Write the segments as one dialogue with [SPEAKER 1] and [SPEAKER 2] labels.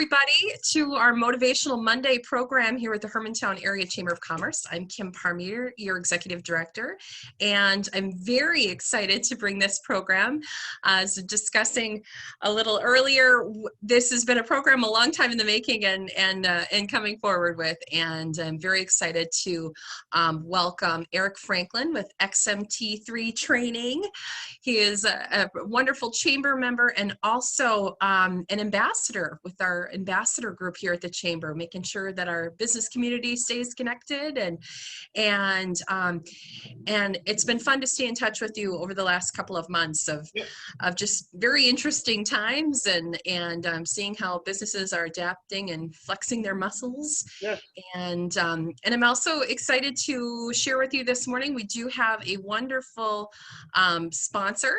[SPEAKER 1] Everybody to our Motivational Monday program here at the Hermantown Area Chamber of Commerce. I'm Kim Parmeter, your Executive Director, and I'm very excited to bring this program. As discussing a little earlier, this has been a program a long time in the making and coming forward with, and I'm very excited to welcome Eric Franklin with XMT3 Training. He is a wonderful chamber member and also an ambassador with our ambassador group here at the chamber, making sure that our business community stays connected, and it's been fun to stay in touch with you over the last couple of months of just very interesting times and seeing how businesses are adapting and flexing their muscles. And I'm also excited to share with you this morning, we do have a wonderful sponsor.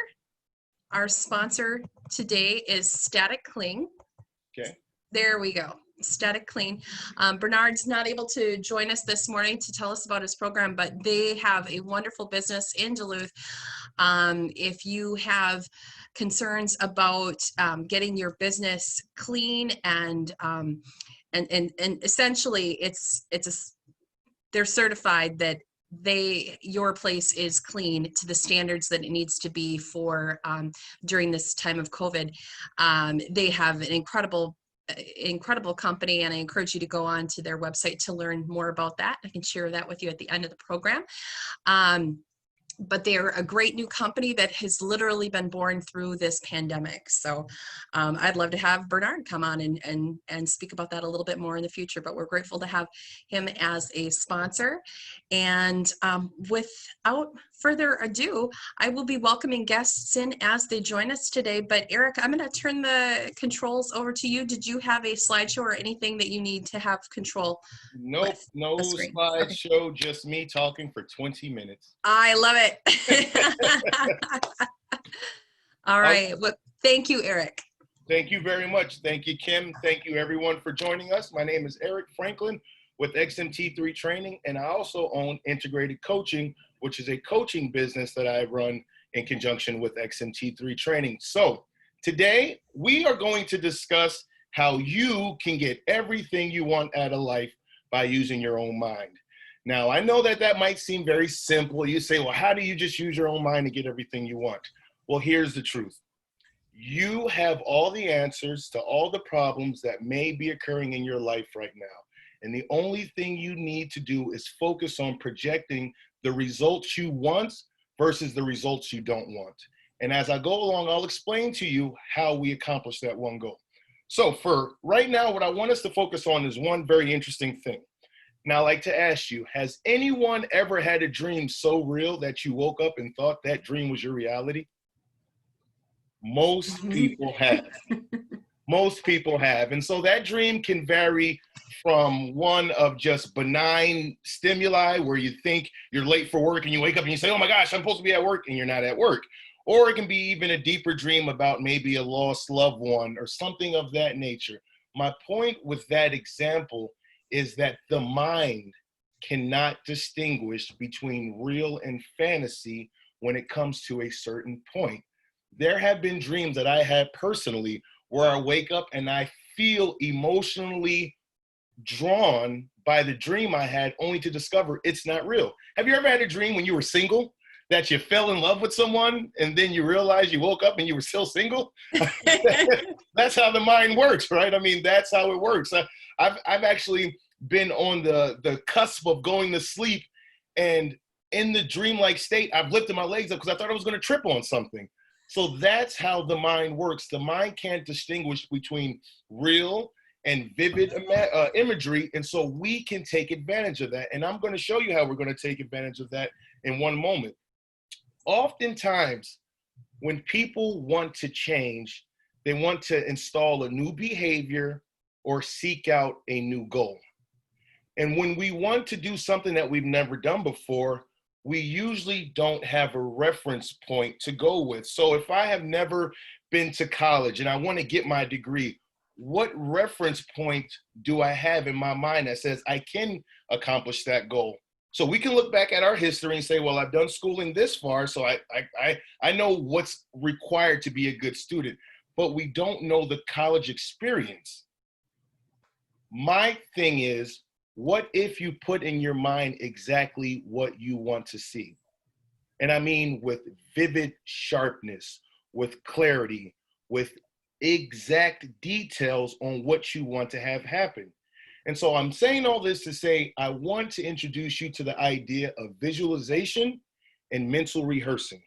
[SPEAKER 1] Our sponsor today is Static Cling.
[SPEAKER 2] Okay.
[SPEAKER 1] There we go. Static Clean. Bernard's not able to join us this morning to tell us about his program, but they have a wonderful business in Duluth. If you have concerns about getting your business clean and essentially they're certified that your place is clean to the standards that it needs to be for during this time of COVID. They have an incredible company, and I encourage you to go on to their website to learn more about that. I can share that with you at the end of the program. But they're a great new company that has literally been born through this pandemic. So I'd love to have Bernard come on and speak about that a little bit more in the future, but we're grateful to have him as a sponsor. And without further ado, I will be welcoming guests in as they join us today. But Eric, I'm going to turn the controls over to you. Did you have a slideshow or anything that you need to have control?
[SPEAKER 2] Nope, no slideshow, okay. Just me talking for 20 minutes.
[SPEAKER 1] I love it. All right. Well, thank you, Eric.
[SPEAKER 2] Thank you very much. Thank you, Kim. Thank you, everyone, for joining us. My name is Eric Franklin with XMT3 Training, and I also own Integrated Coaching, which is a coaching business that I run in conjunction with XMT3 Training. So today we are going to discuss how you can get everything you want out of life by using your own mind. Now, I know that might seem very simple. You say, well, how do you just use your own mind to get everything you want? Well, here's the truth. You have all the answers to all the problems that may be occurring in your life right now. And the only thing you need to do is focus on projecting the results you want versus the results you don't want. And as I go along, I'll explain to you how we accomplish that one goal. So for right now, what I want us to focus on is one very interesting thing. Now, I'd like to ask you, has anyone ever had a dream so real that you woke up and thought that dream was your reality? Most people have. Most people have. And so that dream can vary from one of just benign stimuli where you think you're late for work and you wake up and you say, oh my gosh, I'm supposed to be at work, and you're not at work. Or it can be even a deeper dream about maybe a lost loved one or something of that nature. My point with that example is that the mind cannot distinguish between real and fantasy when it comes to a certain point. There have been dreams that I had personally where I wake up and I feel emotionally drawn by the dream I had, only to discover it's not real. Have you ever had a dream when you were single that you fell in love with someone and then you realized you woke up and you were still single? That's how the mind works, right? I mean, that's how it works. I've actually been on the cusp of going to sleep, and in the dreamlike state, I've lifted my legs up because I thought I was going to trip on something. So that's how the mind works. The mind can't distinguish between real and vivid imagery, and so we can take advantage of that. And I'm going to show you how we're going to take advantage of that in one moment. Oftentimes, when people want to change, they want to install a new behavior or seek out a new goal. And when we want to do something that we've never done before, we usually don't have a reference point to go with. So if I have never been to college and I want to get my degree, what reference point do I have in my mind that says I can accomplish that goal? So we can look back at our history and say, well, I've done schooling this far, so I know what's required to be a good student. But we don't know the college experience. My thing is, what if you put in your mind exactly what you want to see? And I mean with vivid sharpness, with clarity, with exact details on what you want to have happen. And so I'm saying all this to say, I want to introduce you to the idea of visualization and mental rehearsing.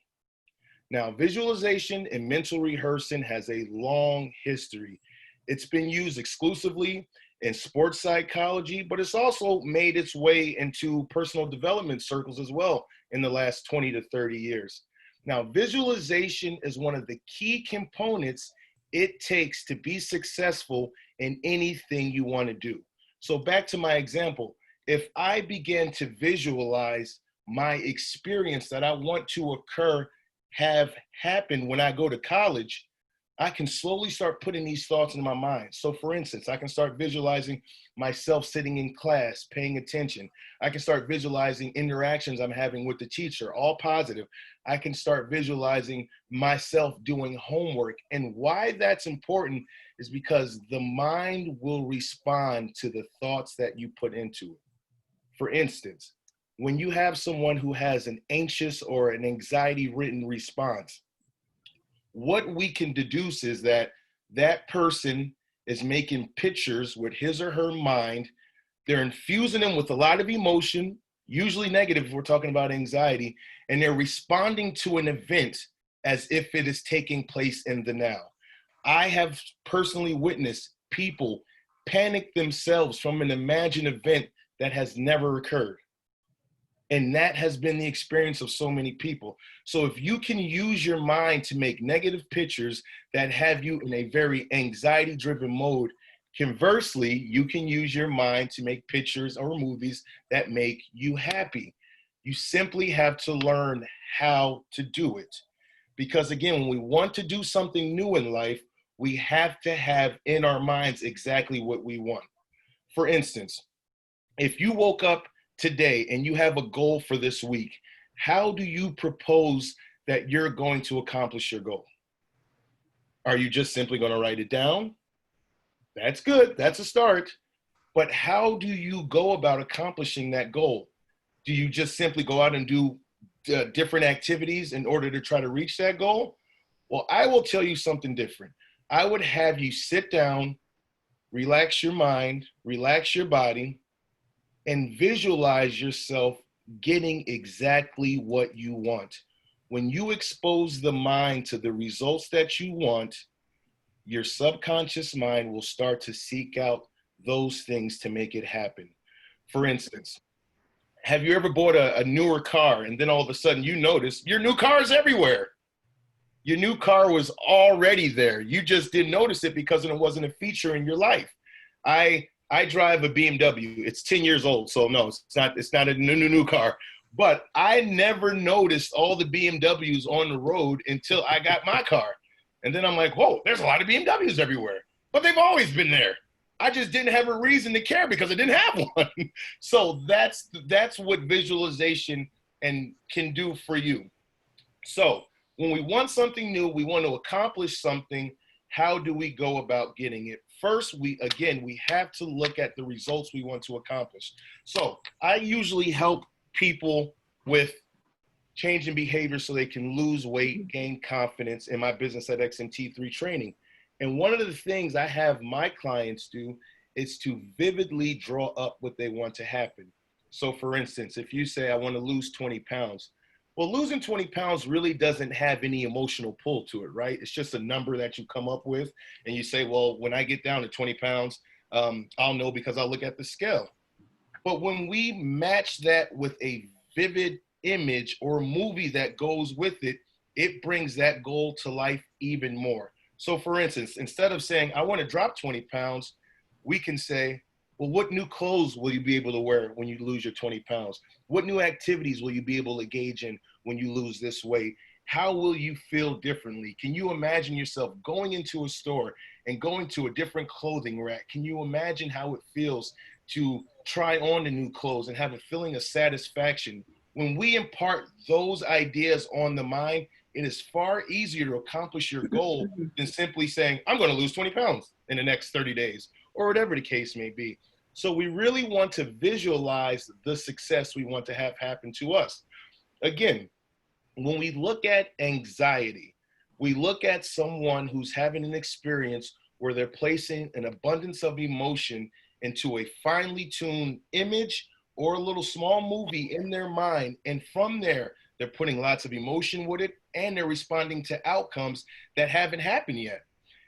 [SPEAKER 2] Now, visualization and mental rehearsing has a long history. It's been used exclusively in sports psychology, but it's also made its way into personal development circles as well in the last 20 to 30 years. Now, visualization is one of the key components it takes to be successful in anything you want to do. So back to my example, if I begin to visualize my experience that I want to occur have happened when I go to college, I can slowly start putting these thoughts in my mind. So for instance, I can start visualizing myself sitting in class, paying attention. I can start visualizing interactions I'm having with the teacher, all positive. I can start visualizing myself doing homework. And why that's important is because the mind will respond to the thoughts that you put into it. For instance, when you have someone who has an anxious or an anxiety ridden response, what we can deduce is that that person is making pictures with his or her mind. They're infusing them with a lot of emotion, usually negative if we're talking about anxiety, and they're responding to an event as if it is taking place in the now. I have personally witnessed people panic themselves from an imagined event that has never occurred. And that has been the experience of so many people. So if you can use your mind to make negative pictures that have you in a very anxiety-driven mode, conversely, you can use your mind to make pictures or movies that make you happy. You simply have to learn how to do it. Because again, when we want to do something new in life, we have to have in our minds exactly what we want. For instance, if you woke up today and you have a goal for this week, how do you propose that you're going to accomplish your goal? Are you just simply going to write it down? That's good. That's a start. But how do you go about accomplishing that goal? Do you just simply go out and do different activities in order to try to reach that goal? Well, I will tell you something different. I would have you sit down, relax your mind, relax your body, and visualize yourself getting exactly what you want. When you expose the mind to the results that you want, your subconscious mind will start to seek out those things to make it happen. For instance, have you ever bought a newer car and then all of a sudden you notice your new car is everywhere? Your new car was already there. You just didn't notice it because it wasn't a feature in your life. I drive a BMW. It's 10 years old, so no, it's not a new car. But I never noticed all the BMWs on the road until I got my car. And then I'm like, whoa, there's a lot of BMWs everywhere. But they've always been there. I just didn't have a reason to care because I didn't have one. So that's what visualization can do for you. So when we want something new, we want to accomplish something, how do we go about getting it? First, we have to look at the results we want to accomplish. So I usually help people with changing behavior so they can lose weight, gain confidence in my business at XMT3 training. And one of the things I have my clients do is to vividly draw up what they want to happen. So for instance, if you say, I want to lose 20 pounds, well, losing 20 pounds really doesn't have any emotional pull to it, right? It's just a number that you come up with and you say, well, when I get down to 20 pounds, I'll know because I'll look at the scale. But when we match that with a vivid image or movie that goes with it, it brings that goal to life even more. So for instance, instead of saying, I want to drop 20 pounds, we can say, well, what new clothes will you be able to wear when you lose your 20 pounds? What new activities will you be able to engage in when you lose this weight? How will you feel differently? Can you imagine yourself going into a store and going to a different clothing rack? Can you imagine how it feels to try on the new clothes and have a feeling of satisfaction? When we impart those ideas on the mind, it is far easier to accomplish your goal than simply saying, I'm going to lose 20 pounds in the next 30 days. or whatever the case may be. So we really want to visualize the success we want to have happen to us. Again, when we look at anxiety, we look at someone who's having an experience where they're placing an abundance of emotion into a finely tuned image or a little small movie in their mind. And from there, they're putting lots of emotion with it, and they're responding to outcomes that haven't happened yet.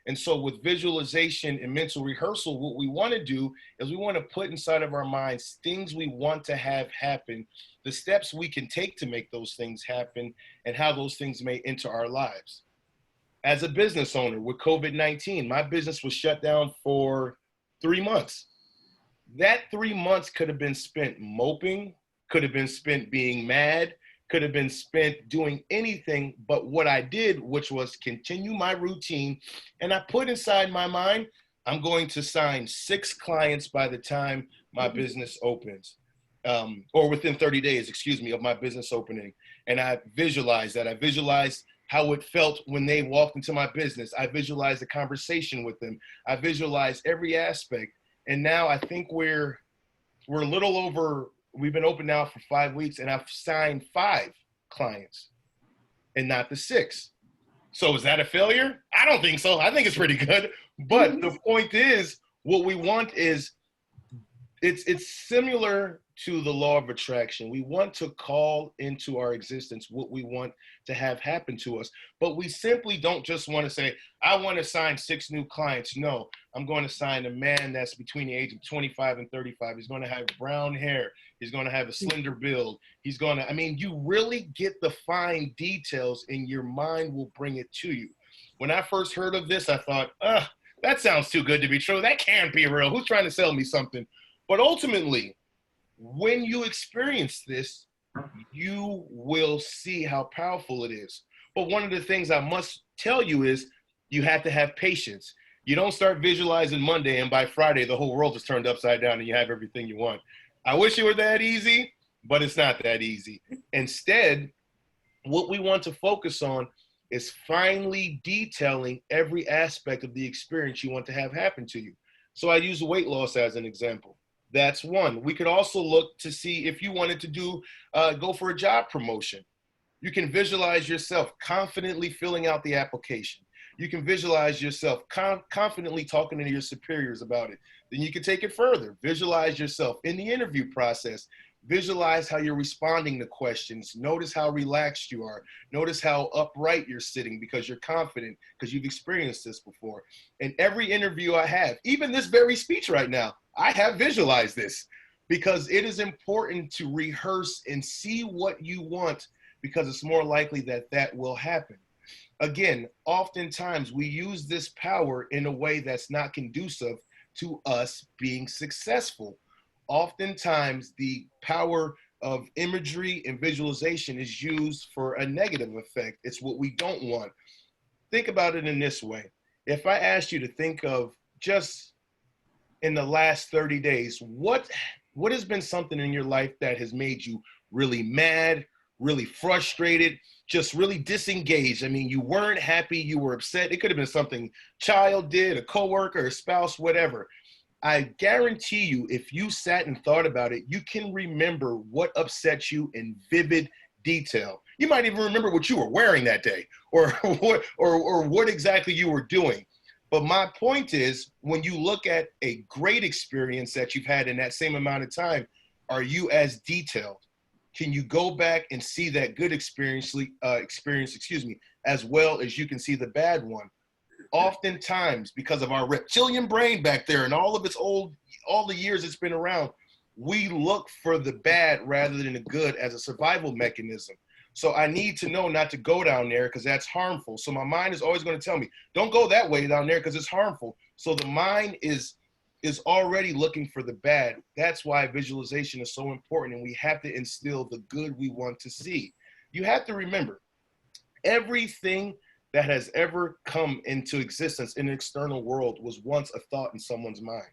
[SPEAKER 2] And so with visualization and mental rehearsal, what we want to do is we want to put inside of our minds things we want to have happen, the steps we can take to make those things happen, and how those things may enter our lives. As a business owner with COVID-19, my business was shut down for 3 months. That 3 months could have been spent moping, could have been spent being mad, could have been spent doing anything but what I did, which was continue my routine. And I put inside my mind, I'm going to sign 6 clients by the time my business opens, or within 30 days, of my business opening. And I visualized that. I visualized how it felt when they walked into my business. I visualized the conversation with them. I visualized every aspect. And now I think we're a little over, we've been open now for 5 weeks, and I've signed 5 clients and not the 6. So is that a failure? I don't think so. I think it's pretty good. But the point is, what we want is, it's similar to the law of attraction. We want to call into our existence what we want to have happen to us. But we simply don't just want to say, I want to sign 6 new clients. No, I'm going to sign a man that's between the age of 25 and 35. He's going to have brown hair. He's going to have a slender build. He's going to, you really get the fine details, and your mind will bring it to you. When I first heard of this, I thought, that sounds too good to be true. That can't be real. Who's trying to sell me something? But ultimately, when you experience this, you will see how powerful it is. But one of the things I must tell you is you have to have patience. You don't start visualizing Monday and by Friday, the whole world is turned upside down and you have everything you want. I wish it were that easy, but it's not that easy. Instead, what we want to focus on is finally detailing every aspect of the experience you want to have happen to you. So I use weight loss as an example. That's one. We could also look to see if you wanted to go for a job promotion. You can visualize yourself confidently filling out the application. You can visualize yourself confidently talking to your superiors about it. Then you can take it further. Visualize yourself in the interview process. Visualize how you're responding to questions. Notice how relaxed you are. Notice how upright you're sitting because you're confident, because you've experienced this before. And every interview I have, even this very speech right now, I have visualized this because it is important to rehearse and see what you want, because it's more likely that that will happen. Again, oftentimes we use this power in a way that's not conducive to us being successful. Oftentimes the power of imagery and visualization is used for a negative effect. It's what we don't want. Think about it in this way. If I asked you to think of just in the last 30 days, what has been something in your life that has made you really mad, really frustrated, just really disengaged? You weren't happy, you were upset. It could have been something child did, a coworker, a spouse, whatever. I guarantee you, if you sat and thought about it, you can remember what upset you in vivid detail. You might even remember what you were wearing that day, or what exactly you were doing. But my point is, when you look at a great experience that you've had in that same amount of time, are you as detailed? Can you go back and see that good experience, as well as you can see the bad one? Oftentimes, because of our reptilian brain back there and all the years it's been around, we look for the bad rather than the good as a survival mechanism. So I need to know not to go down there because that's harmful. So my mind is always going to tell me, don't go that way down there because it's harmful. So the mind is already looking for the bad. That's why visualization is so important, and we have to instill the good we want to see. You have to remember, everything that has ever come into existence in the external world was once a thought in someone's mind.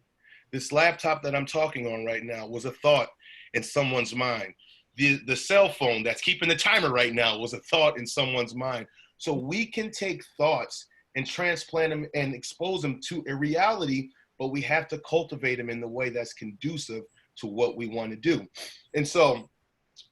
[SPEAKER 2] This laptop that I'm talking on right now was a thought in someone's mind. The cell phone that's keeping the timer right now was a thought in someone's mind. So we can take thoughts and transplant them and expose them to a reality, but we have to cultivate them in the way that's conducive to what we want to do. And so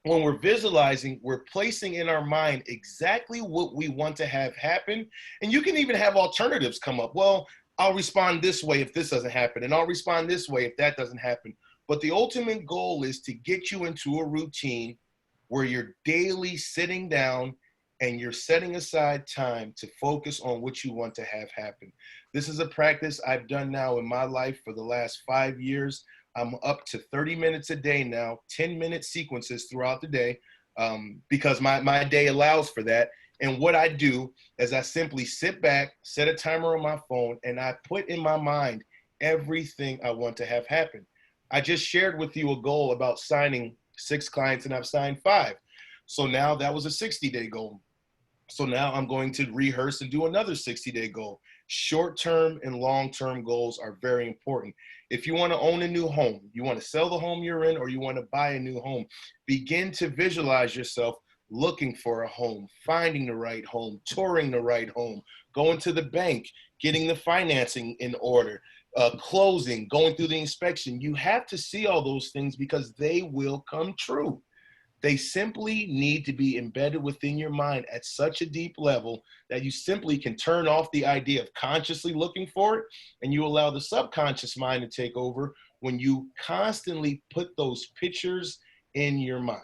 [SPEAKER 2] when we're visualizing, we're placing in our mind exactly what we want to have happen. And you can even have alternatives come up. Well, I'll respond this way if this doesn't happen, and I'll respond this way if that doesn't happen. But the ultimate goal is to get you into a routine where you're daily sitting down and you're setting aside time to focus on what you want to have happen. This is a practice I've done now in my life for the last 5 years. I'm up to 30 minutes a day now, 10-minute sequences throughout the day, because my day allows for that. And what I do is I simply sit back, set a timer on my phone, and I put in my mind everything I want to have happen. I just shared with you a goal about signing 6 clients, and I've signed 5. So now that was a 60-day goal. So now I'm going to rehearse and do another 60-day goal. Short-term and long-term goals are very important. If you want to own a new home, you want to sell the home you're in, or you want to buy a new home, begin to visualize yourself looking for a home, finding the right home, touring the right home, going to the bank, getting the financing in order, closing, going through the inspection. You have to see all those things because they will come true. They simply need to be embedded within your mind at such a deep level that you simply can turn off the idea of consciously looking for it, and you allow the subconscious mind to take over when you constantly put those pictures in your mind.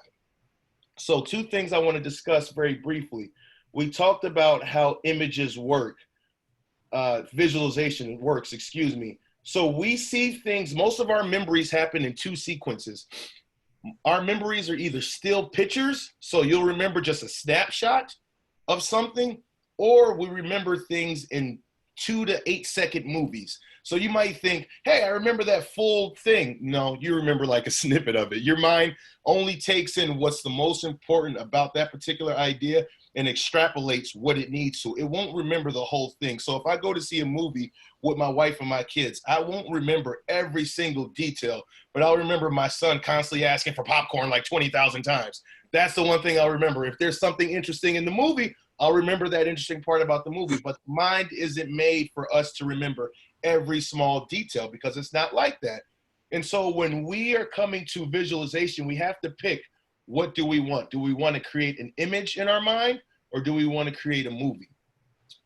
[SPEAKER 2] So 2 things I want to discuss very briefly. We talked about how images work, visualization works, excuse me. So we see things, most of our memories happen in 2 sequences. Our memories are either still pictures, so you'll remember just a snapshot of something, or we remember things in 2 to 8-second movies. So you might think, hey, I remember that full thing. No, you remember like a snippet of it. Your mind only takes in what's the most important about that particular idea and extrapolates what it needs to. It won't remember the whole thing. So if I go to see a movie with my wife and my kids, I won't remember every single detail, but I'll remember my son constantly asking for popcorn like 20,000 times. That's the one thing I'll remember. If there's something interesting in the movie, I'll remember that interesting part about the movie. But the mind isn't made for us to remember every small detail because it's not like that. And so when we are coming to visualization, we have to pick, what do we want? Do we want to create an image in our mind, or do we want to create a movie?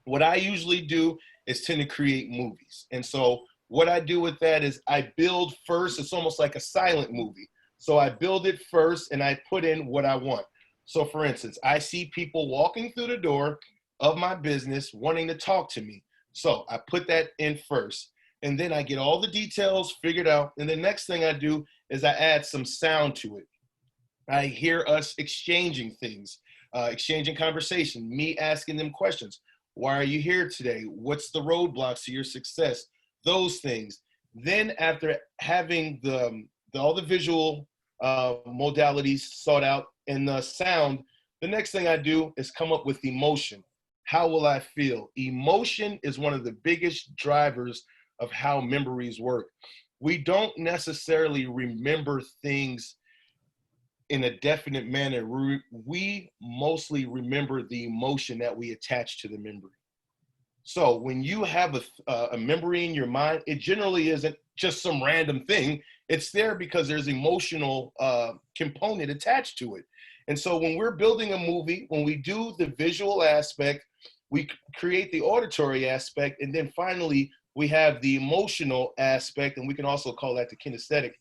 [SPEAKER 2] What I usually do is tend to create movies. And so what I do with that is I build first. It's almost like a silent movie. So I build it first and I put in what I want. So for instance, I see people walking through the door of my business wanting to talk to me. So I put that in first, and then I get all the details figured out. And the next thing I do is I add some sound to it. I hear us exchanging things, exchanging conversation, me asking them questions. Why are you here today? What's the roadblocks to your success? Those things. Then after having all the visual modalities sought out and the sound, the next thing I do is come up with emotion. How will I feel? Emotion is one of the biggest drivers of how memories work. We don't necessarily remember things in a definite manner. We mostly remember the emotion that we attach to the memory. So when you have a memory in your mind, it generally isn't just some random thing. It's there because there's emotional component attached to it. And so when we're building a movie, when we do the visual aspect, we create the auditory aspect, and then finally we have the emotional aspect, and we can also call that the kinesthetic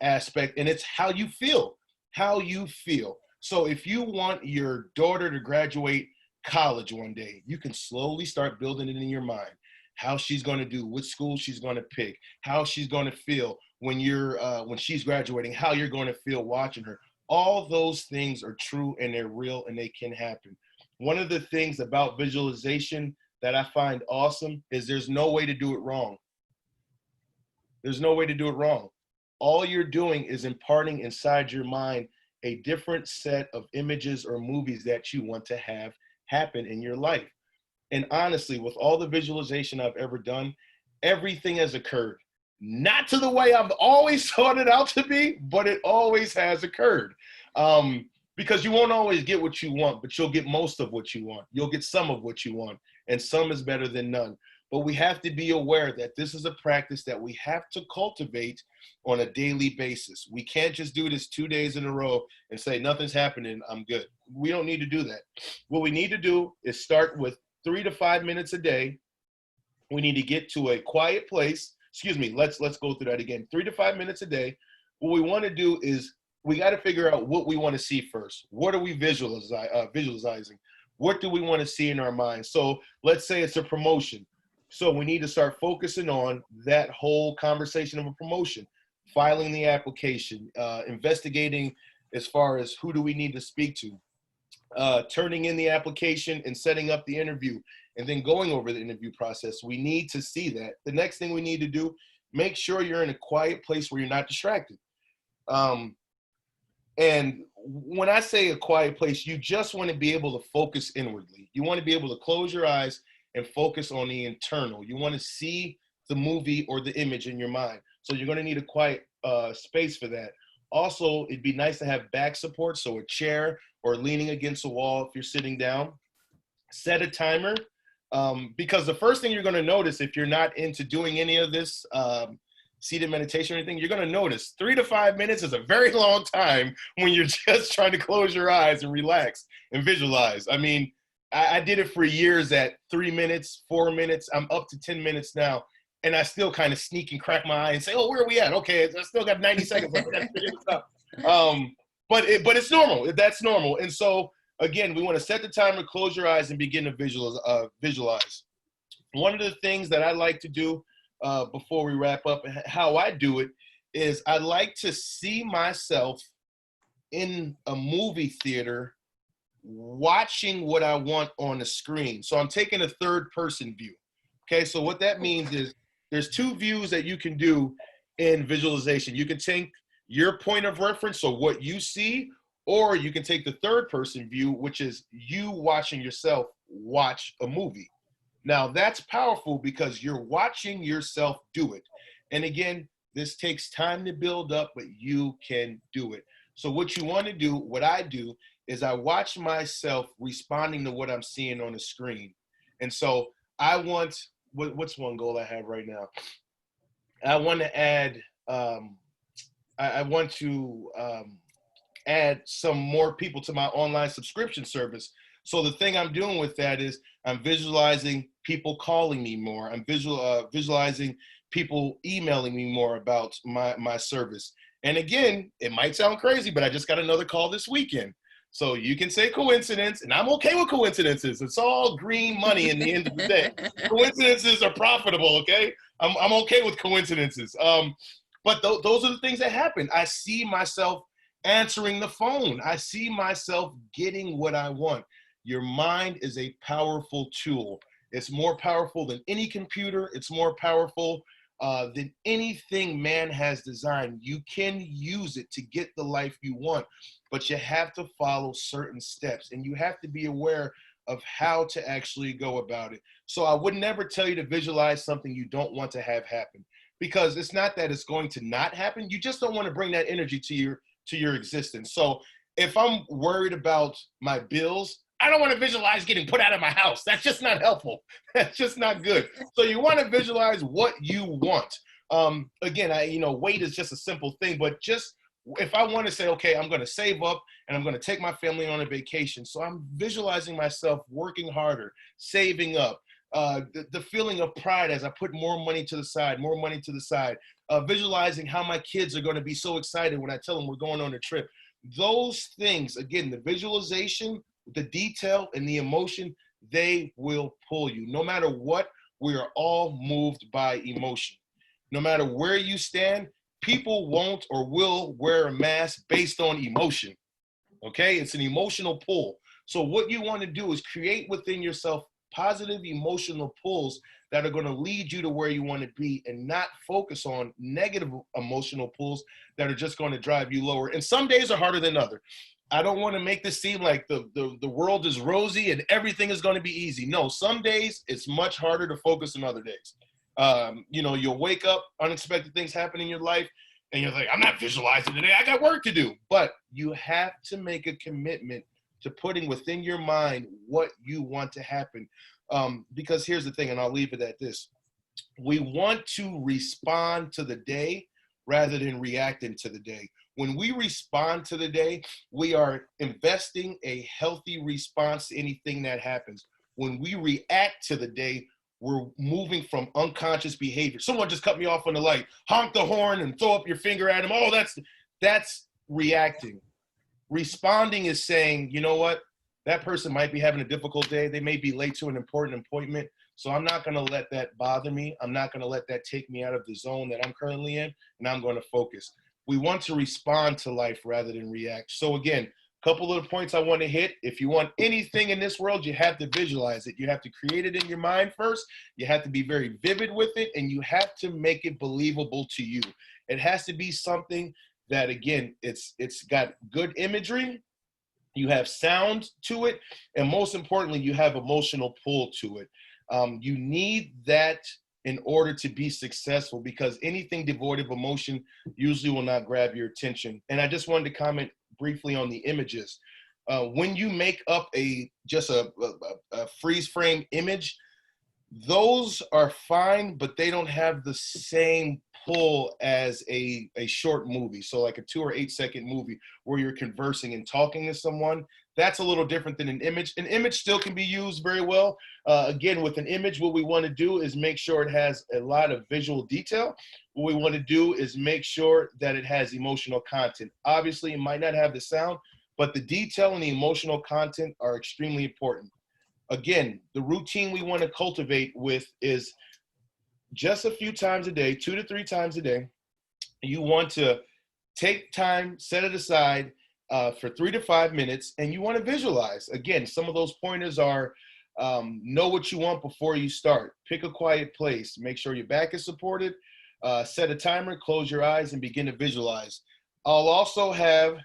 [SPEAKER 2] aspect, and it's how you feel, how you feel. So if you want your daughter to graduate college one day, you can slowly start building it in your mind, how she's going to do, what school she's going to pick, how she's going to feel when she's graduating, how you're going to feel watching her. All those things are true and they're real and they can happen. One of the things about visualization that I find awesome is there's no way to do it wrong. There's no way to do it wrong. All you're doing is imparting inside your mind a different set of images or movies that you want to have happen in your life. And honestly, with all the visualization I've ever done, everything has occurred. Not to the way I've always thought it out to be, but it always has occurred. Because you won't always get what you want, but you'll get most of what you want. You'll get some of what you want, and some is better than none. but we have to be aware that this is a practice that we have to cultivate on a daily basis. We can't just do this 2 days in a row and say, nothing's happening, I'm good. We don't need to do that. What we need to do is start with 3 to 5 minutes a day. We need to get to a quiet place. Excuse me, let's go through that again. 3 to 5 minutes a day. What we want to do is we got to figure out what we want to see first. What are we visualizing? What do we want to see in our minds? So let's say it's a promotion. So we need to start focusing on that whole conversation of a promotion, filing the application, investigating as far as who do we need to speak to, turning in the application and setting up the interview, and then going over the interview process. We need to see that. The next thing we need to do, make sure you're in a quiet place where you're not distracted. And when I say a quiet place, you just want to be able to focus inwardly. You want to be able to close your eyes and focus on the internal. You want to see the movie or the image in your mind. So you're going to need a quiet space for that. Also, it'd be nice to have back support, so a chair or leaning against a wall if you're sitting down. Set a timer, because the first thing you're going to notice if you're not into doing any of this seated meditation or anything, you're going to notice 3 to 5 minutes is a very long time when you're just trying to close your eyes and relax and visualize. I mean, I did it for years at 3 minutes, 4 minutes. I'm up to 10 minutes now, and I still kind of sneak and crack my eye and say, oh, where are we at? Okay, I still got 90 seconds left. I gotta figure this out. But it's normal. That's normal. And so, again, we want to set the timer, close your eyes, and begin to visualize. One of the things that I like to do before we wrap up, and how I do it, is I like to see myself in a movie theater watching what I want on the screen. So I'm taking a third person view. Okay, so what that means is there's 2 views that you can do in visualization. You can take your point of reference, so what you see, or you can take the third person view, which is you watching yourself watch a movie. Now that's powerful because you're watching yourself do it. And again, this takes time to build up, but you can do it. So what you want to do, what I do, is I watch myself responding to what I'm seeing on the screen. And so I want, what's one goal I have right now? I want to add, I want to add some more people to my online subscription service. So the thing I'm doing with that is I'm visualizing people calling me more. I'm visualizing people emailing me more about my service. And again, it might sound crazy, but I just got another call this weekend. So you can say coincidence, and I'm okay with coincidences. It's all green money in the end of the day. Coincidences are profitable, okay? I'm okay with coincidences. But those are the things that happen. I see myself answering the phone. I see myself getting what I want. Your mind is a powerful tool. It's more powerful than any computer. It's more powerful than anything man has designed. You can use it to get the life you want, but you have to follow certain steps, and you have to be aware of how to actually go about it. So I would never tell you to visualize something you don't want to have happen, because it's not that it's going to not happen. You just don't want to bring that energy to your existence. So if I'm worried about my bills, I don't want to visualize getting put out of my house. That's just not helpful. That's just not good. So you want to visualize what you want. Again, weight is just a simple thing, but just if I want to say, okay, I'm going to save up and I'm going to take my family on a vacation. So I'm visualizing myself working harder, saving up, the feeling of pride as I put more money to the side, visualizing how my kids are going to be so excited when I tell them we're going on a trip. Those things, again, the visualization, the detail, and the emotion, they will pull you. No matter what, we are all moved by emotion. No matter where you stand, people won't or will wear a mask based on emotion. Okay? It's an emotional pull. So what you want to do is create within yourself positive emotional pulls that are going to lead you to where you want to be, and not focus on negative emotional pulls that are just going to drive you lower. And some days are harder than others. I don't want to make this seem like the world is rosy and everything is going to be easy. No, some days it's much harder to focus than other days. You'll wake up, unexpected things happen in your life, and you're like, I'm not visualizing today. I got work to do. But you have to make a commitment to putting within your mind what you want to happen. Because here's the thing, and I'll leave it at this. We want to respond to the day rather than reacting to the day. When we respond to the day, we are investing a healthy response to anything that happens. When we react to the day, we're moving from unconscious behavior. Someone just cut me off on the light, honk the horn and throw up your finger at him. Oh, that's reacting. Responding is saying, you know what? That person might be having a difficult day. They may be late to an important appointment. So I'm not going to let that bother me. I'm not going to let that take me out of the zone that I'm currently in, and I'm going to focus. We want to respond to life rather than react. So again, a couple of the points I want to hit. If you want anything in this world, you have to visualize it. You have to create it in your mind first. You have to be very vivid with it, and you have to make it believable to you. It has to be something that, again, it's got good imagery, you have sound to it, and most importantly, you have emotional pull to it. You need that in order to be successful, because anything devoid of emotion usually will not grab your attention. And I just wanted to comment briefly on the images. When you make up just a freeze frame image, those are fine, but they don't have the same pull as a short movie. So like a 2 or 8 second movie where you're conversing and talking to someone, that's a little different than an image. An image still can be used very well. Again, with an image, what we want to do is make sure it has a lot of visual detail. What we want to do is make sure that it has emotional content. Obviously, it might not have the sound, but the detail and the emotional content are extremely important. Again, the routine we want to cultivate with is just a few times a day, 2 to 3 times a day. You want to take time, set it aside for 3 to 5 minutes, and you want to visualize. Again, some of those pointers are know what you want before you start. Pick a quiet place. Make sure your back is supported. Set a timer, close your eyes, and begin to visualize. I'll also have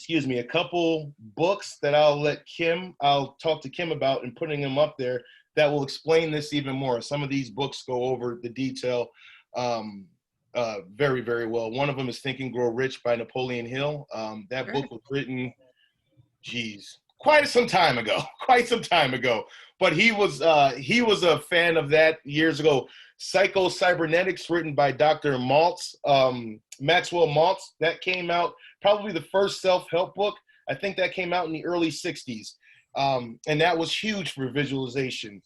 [SPEAKER 2] a couple books that I'll talk to Kim about and putting them up there that will explain this even more. Some of these books go over the detail very, very well. One of them is Think and Grow Rich by Napoleon Hill. That book was written, quite some time ago. But he was a fan of that years ago. Psycho Cybernetics, written by Dr. Maxwell Maltz, that came out, probably the first self-help book. I think that came out in the early 60s. And that was huge for visualization.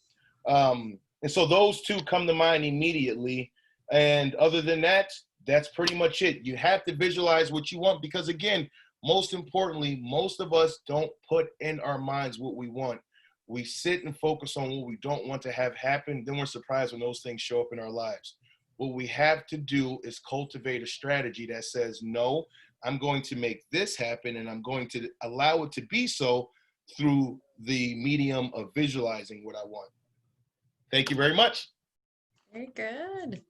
[SPEAKER 2] And so those two come to mind immediately. And other than that, that's pretty much it. You have to visualize what you want, because again, most importantly, most of us don't put in our minds what we want. We sit and focus on what we don't want to have happen. Then we're surprised when those things show up in our lives. What we have to do is cultivate a strategy that says, no, I'm going to make this happen, and I'm going to allow it to be so through the medium of visualizing what I want. Thank you very much.
[SPEAKER 1] Very good.